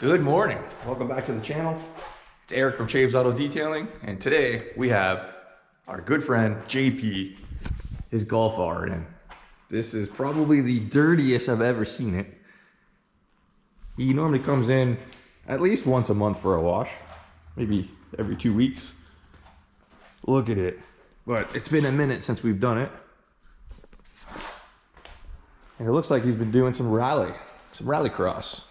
Good morning. Welcome back to the channel. It's Eric from Chaves Auto Detailing, and today we have our good friend JP, his Golf R, and this is probably the dirtiest I've ever seen it. He normally comes in at least once a month for a wash, maybe every 2 weeks. Look at it. But it's been a minute since we've done it. And it looks like he's been doing some rallycross.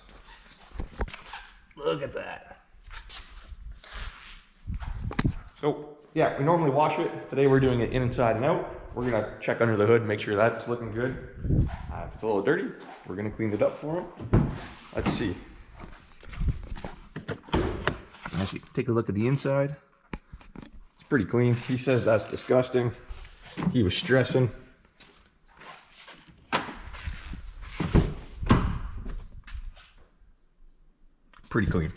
Look at that. So yeah, we normally wash it. Today we're doing it inside and out. We're gonna check under the hood, make sure that's looking good. If it's a little dirty, we're gonna clean it up for him. Let's see. Actually, take a look at the inside. It's pretty clean. He says that's disgusting. He was stressing. Pretty clean.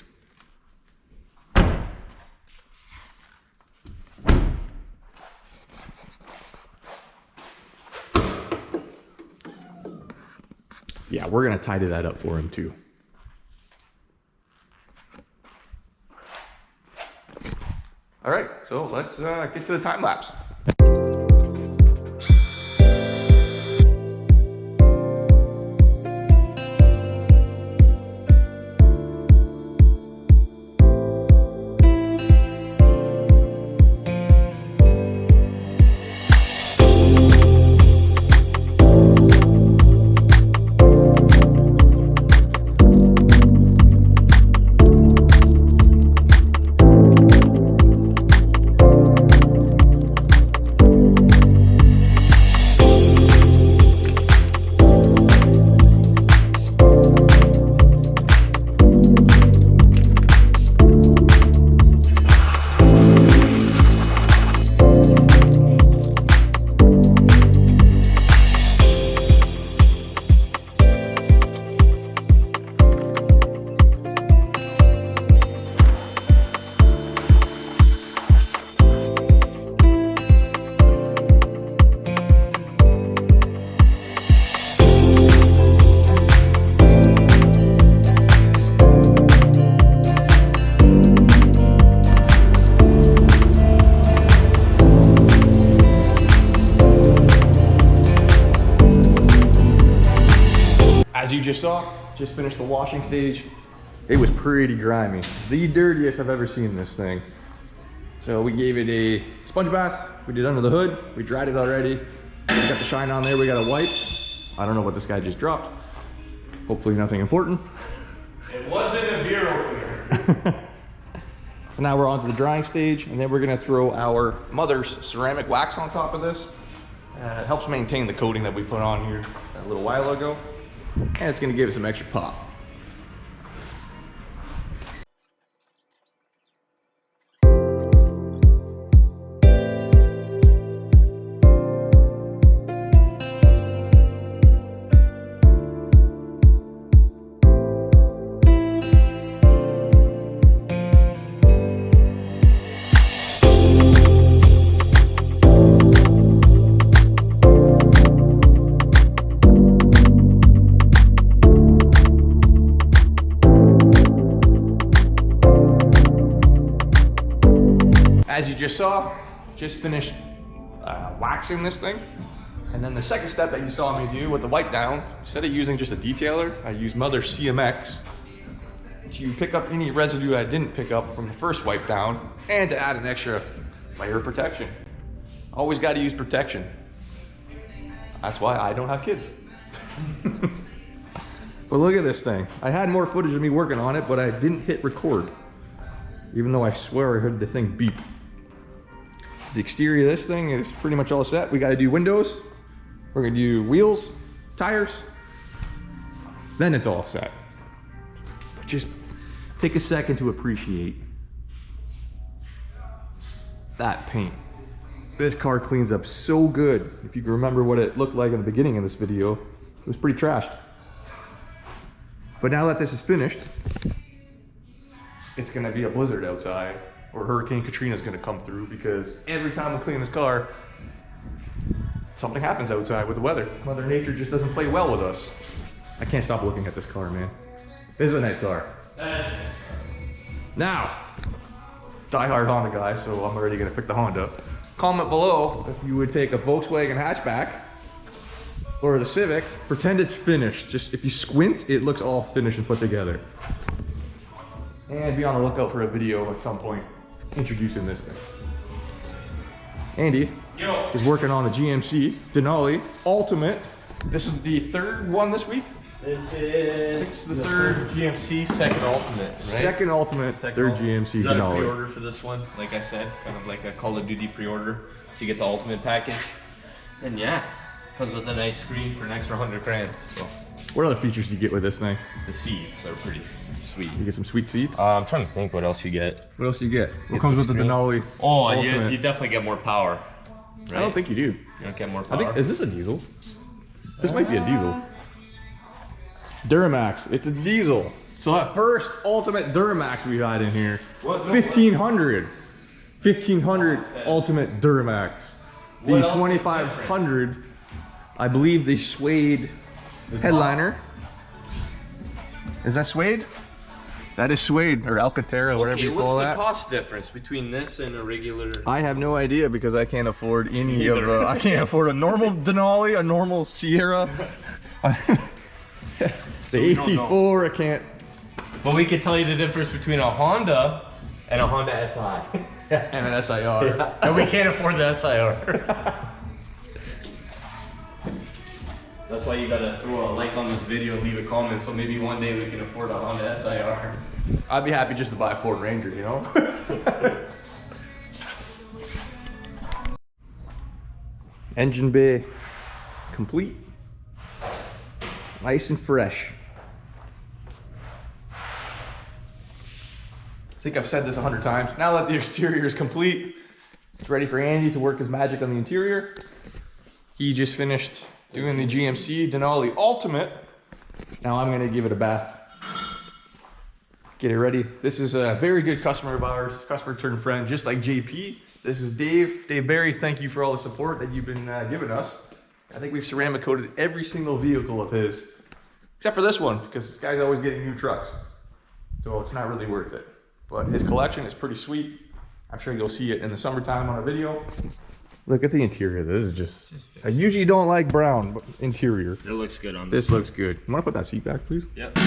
Yeah, we're gonna tidy that up for him too. All right, so let's get to the time lapse. As you just saw, just finished the washing stage. It was pretty grimy. The dirtiest I've ever seen this thing. So we gave it a sponge bath. We did under the hood. We dried it already. We got the shine on there. We got a wipe. I don't know what this guy just dropped. Hopefully nothing important. It wasn't a beer opener. So now we're on to the drying stage, and then we're gonna throw our mother's ceramic wax on top of this. It helps maintain the coating that we put on here a little while ago. And it's gonna give it some extra pop. As you just saw, just finished waxing this thing. And then the second step that you saw me do with the wipe down, instead of using just a detailer, I used Mother CMX to pick up any residue I didn't pick up from the first wipe down and to add an extra layer of protection. Always got to use protection. That's why I don't have kids. But look at this thing. I had more footage of me working on it, but I didn't hit record. Even though I swear I heard the thing beep. The exterior of this thing is pretty much all set. We got to do windows. We're going to do wheels, tires. Then it's all set. But just take a second to appreciate that paint. This car cleans up so good. If you can remember what it looked like in the beginning of this video, it was pretty trashed. But now that this is finished, it's gonna be a blizzard outside, or Hurricane Katrina's gonna come through, because every time we clean this car, something happens outside with the weather. Mother Nature just doesn't play well with us. I can't stop looking at this car, man. This is a nice car. Now, die-hard Honda guy, so I'm already gonna pick the Honda. Comment below if you would take a Volkswagen hatchback or the Civic. Pretend it's finished. Just if you squint, it looks all finished and put together. And be on the lookout for a video at some point introducing this thing. Andy is working on the GMC Denali Ultimate. This is the third one this week. This is the third GMC, second Ultimate, right? Second Ultimate, third GMC You got a Denali. pre-order for this one, like I said, kind of like a Call of Duty pre-order. So you get the Ultimate package. And yeah, comes with a nice screen for an extra 100 grand. So What other features do you get with this thing? the seats are pretty sweet. You get some sweet seats. I'm trying to think what else you get. What else do you get? What Get comes the with the screen. Denali? Oh, Ultimate? you definitely get more power. Right? I don't think you do. You don't get more power. I think, is this a diesel? This might be a diesel. Duramax, it's a diesel. So that first Ultimate Duramax we had in here, What? 1500. 1500 Ultimate Duramax. The What else is 2500, I believe the suede headliner. Is that suede? That is suede, or Alcantara, whatever Okay, you what's call the that. cost difference between this and a regular? I have no idea because I can't afford any of Neither. the. I can't afford a normal Denali, a normal Sierra, the we don't AT4. I can't. But we can tell you the difference between a Honda and a Honda SI. And an SIR. And we can't afford the SIR. That's why you gotta throw a like on this video and leave a comment, so maybe one day we can afford a Honda SIR. I'd be happy just to buy a Ford Ranger, you know. Engine bay complete, nice and fresh. I think I've said this 100 times. Now that the exterior is complete, it's ready for Andy to work his magic on the interior. He just finished doing the GMC Denali Ultimate. Now I'm gonna give it a bath. Get it ready. This is a very good customer of ours, customer turned friend, just like JP. This is Dave Barry. Thank you for all the support that you've been giving us. I think we've ceramic coated every single vehicle of his, except for this one, because this guy's always getting new trucks. So it's not really worth it. But his collection is pretty sweet. I'm sure you'll see it in the summertime on a video. Look at the interior. This is just I usually don't like brown, but interior. It looks good on This looks good. You wanna put that seat back, please? Yep.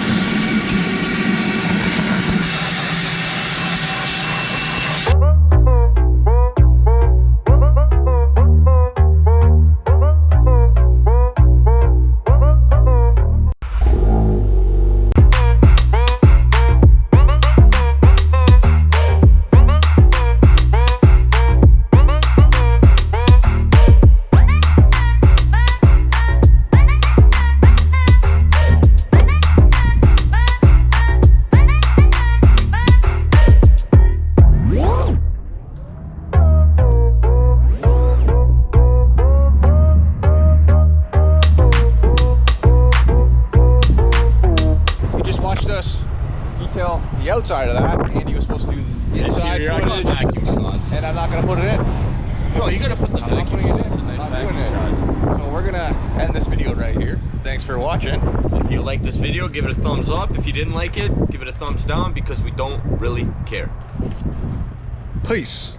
Detail the outside of that. Andy was supposed to do the inside footage, vacuum shots. and I'm not gonna put it in. No, you gotta put the I'm not vacuum putting it shots. in. A nice I'm not doing vacuum shot. it. So we're gonna end this video right here. Thanks for watching. If you liked this video, give it a thumbs up. If you didn't like it, give it a thumbs down because we don't really care. Peace.